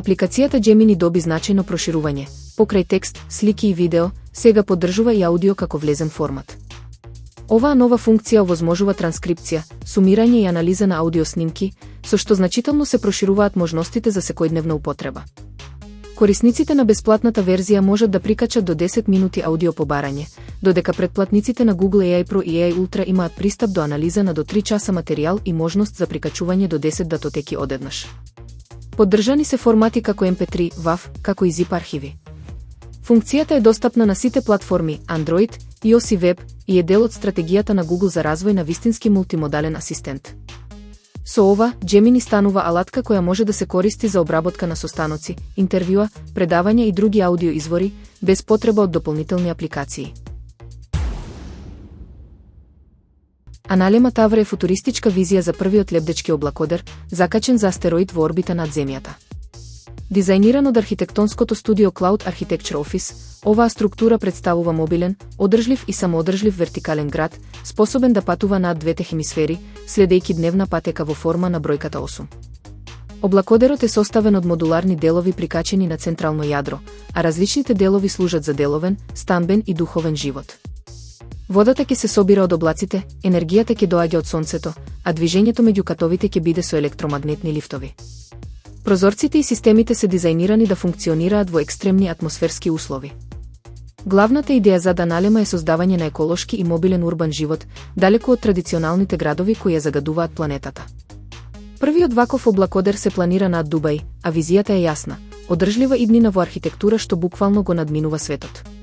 Апликацијата Gemini доби значајно проширување, покрај текст, слики и видео, сега поддржува и аудио како влезен формат. Оваа нова функција овозможува транскрипција, сумирање и анализа на аудио снимки, со што значително се прошируваат можностите за секојдневна употреба. Корисниците на бесплатната верзија можат да прикачат до 10 минути аудио побарање, додека претплатниците на Google AI Pro и AI Ultra имаат пристап до анализа на до 3 часа материјал и можност за прикачување до 10 датотеки одеднаш. Поддржани се формати како MP3, WAV, како и zip архиви. Функцијата е достапна на сите платформи Android, iOS и Web и е дел од стратегијата на Google за развој на вистински мултимодален асистент. Со ова, Gemini станува алатка која може да се користи за обработка на состаноци, интервјуа, предавања и други аудио извори, без потреба од дополнителни апликации. Analema Tavra е футуристичка визија за првиот лебдечки облакодер, закачен за астероид во орбита над Земјата. Дизајниран од архитектонското студио Cloud Architecture Office, оваа структура представува мобилен, одржлив и самоодржлив вертикален град, способен да патува над двете хемисфери, следејќи дневна патека во форма на бројката 8. Облакодерот е составен од модуларни делови прикачени на централно јадро, а различните делови служат за деловен, стамбен и духовен живот. Водата ќе се собира од облаците, енергијата ќе доаѓа од сонцето, а движењето меѓу катовите ќе биде со електромагнетни лифтови. Прозорците и системите се дизајнирани да функционираат во екстремни атмосферски услови. Главната идеја зад Analema е создавање на еколошки и мобилен урбан живот, далеку од традиционалните градови кои ја загадуваат планетата. Првиот ваков облакодер се планира над Дубај, а визијата е јасна – одржлива иднина во архитектура што буквално го надминува светот.